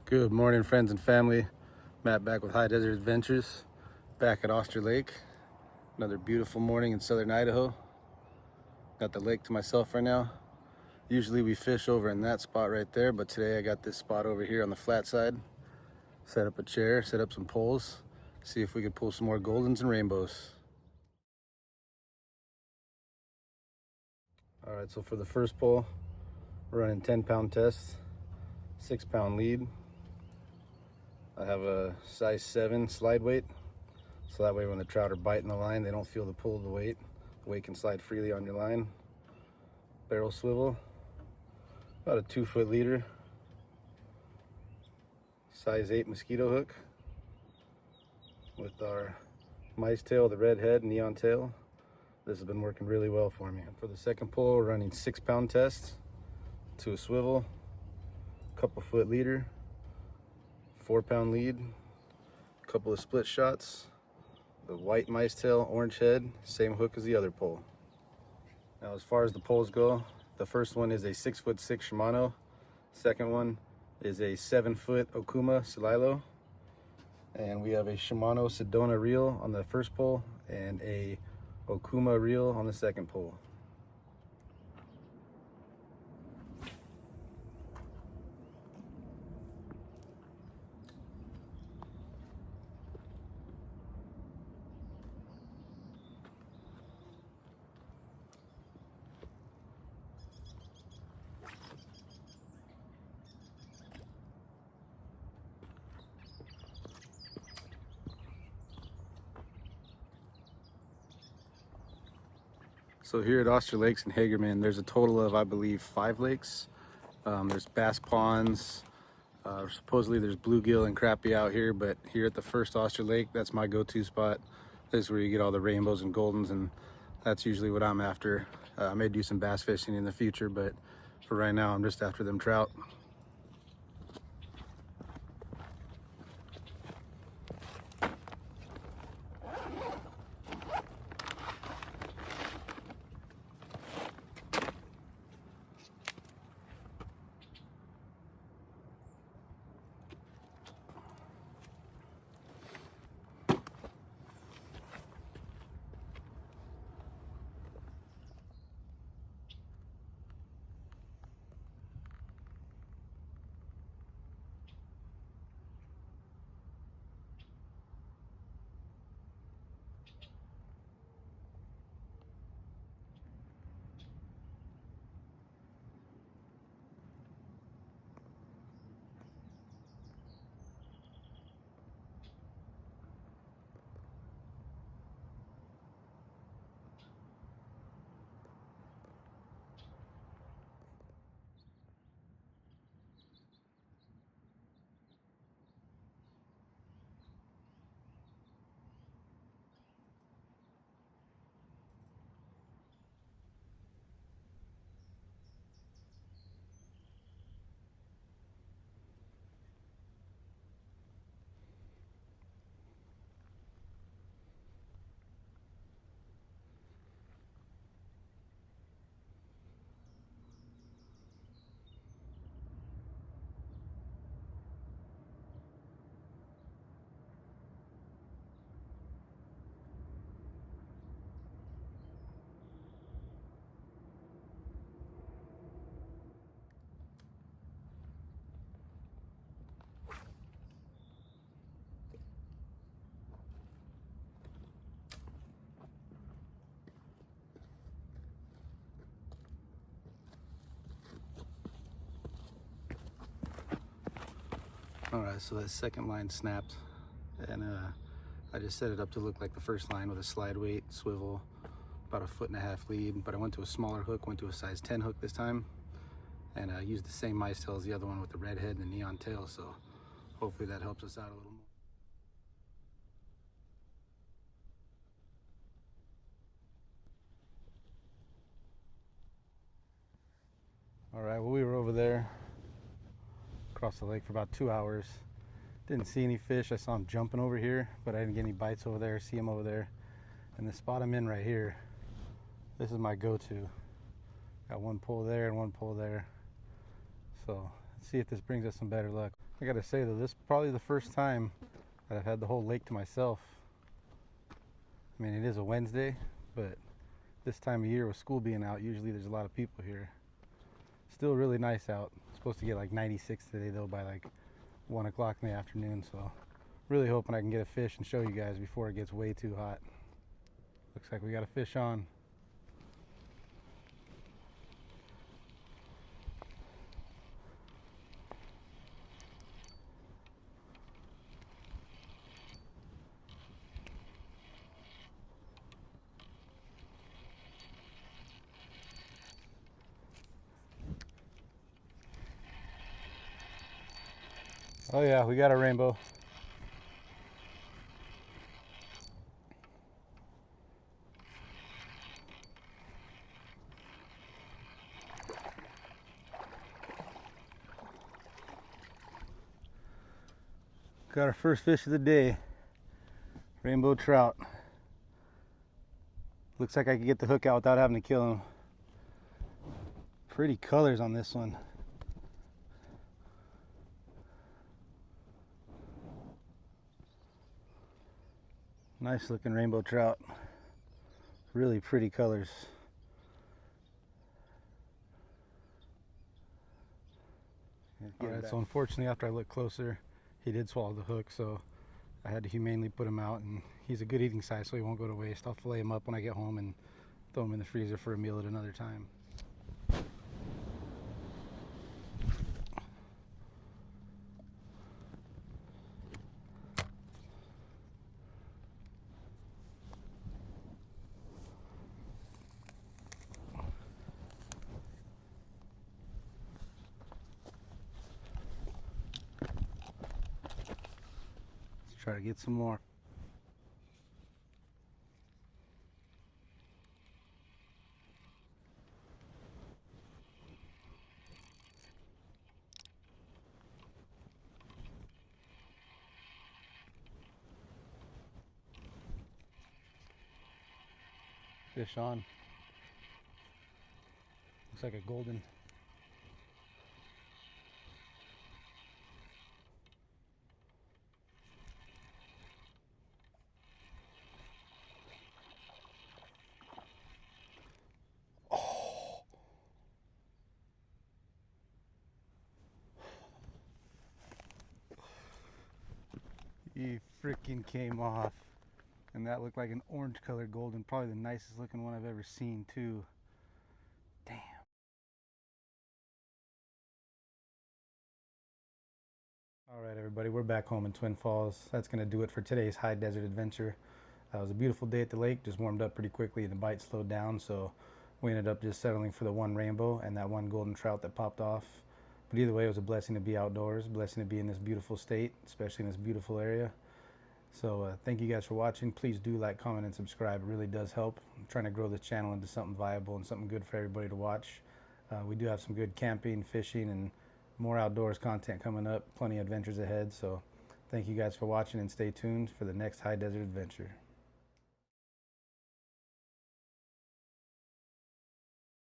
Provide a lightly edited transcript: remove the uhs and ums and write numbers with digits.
Good morning, friends and family. Matt back with High Desert Adventures, back at Oster Lake. Another beautiful morning in southern Idaho. Got the lake to myself right now. Usually we fish over in that spot right there, but today I got this spot over here on the flat side. Set up a chair, set up some poles, see if we could pull some more goldens and rainbows. All right, so for the first pole, we're running 10-pound tests, 6-pound lead. I have a size 7 slide weight, so that way when the trout are biting the line, they don't feel the pull of the weight. The weight can slide freely on your line. Barrel swivel, about a 2-foot leader, size 8 mosquito hook with our mice tail, the red head, neon tail. This has been working really well for me. For the second pole, we're running 6-pound tests to a swivel, couple foot leader, 4-pound lead, couple of split shots, the white mice tail, orange head, same hook as the other pole. Now as far as the poles go, the first one is a 6'6" Shimano. Second one is a 7-foot Okuma Sililo. And we have a Shimano Sedona reel on the first pole and a Okuma reel on the second pole. So here at Oster Lakes in Hagerman, there's a total of, I believe, 5 lakes. There's bass ponds. Supposedly there's bluegill and crappie out here, but here at the first Oster Lake, that's my go-to spot. This is where you get all the rainbows and goldens, and that's usually what I'm after. I may do some bass fishing in the future, but for right now, I'm just after them trout. All right, so that second line snapped, and I just set it up to look like the first line with a slide weight, swivel, about a 1.5-foot lead, but I went to a smaller hook, went to a size 10 hook this time, and I used the same mice tail as the other one with the red head and the neon tail, so hopefully that helps us out a little more. All right, well, we were over there across the lake for about 2 hours. Didn't see any fish. I saw them jumping over here, but I didn't get any bites over there, see them over there. And the spot I'm in right here, this is my go-to. Got one pole there and one pole there. So see if this brings us some better luck. I gotta say though, this is probably the first time that I've had the whole lake to myself. I mean, it is a Wednesday, but this time of year with school being out, usually there's a lot of people here. Still really nice out. Supposed to get like 96 today though by like 1 o'clock in the afternoon, so really hoping I can get a fish and show you guys before it gets way too hot. Looks like we got a fish on. Oh yeah, we got a rainbow. Got our first fish of the day. Rainbow trout. Looks like I could get the hook out without having to kill him. Pretty colors on this one. Nice looking rainbow trout. Really pretty colors. Alright, so unfortunately after I looked closer, he did swallow the hook, so I had to humanely put him out, and he's a good eating size, so he won't go to waste. I'll fillet him up when I get home and throw him in the freezer for a meal at another time. Try to get some more. Fish on. Looks like a golden. He freaking came off, and that looked like an orange colored golden, probably the nicest looking one I've ever seen too. Damn. All right, everybody, we're back home in Twin Falls. That's gonna do it for today's high desert adventure. It was a beautiful day at the lake, just warmed up pretty quickly and the bite slowed down, so we ended up just settling for the one rainbow and that one golden trout that popped off. But either way, it was a blessing to be outdoors, blessing to be in this beautiful state, especially in this beautiful area. So thank you guys for watching. Please do like, comment, and subscribe. It really does help. I'm trying to grow this channel into something viable and something good for everybody to watch. We do have some good camping, fishing, and more outdoors content coming up. Plenty of adventures ahead. So thank you guys for watching, and stay tuned for the next high desert adventure.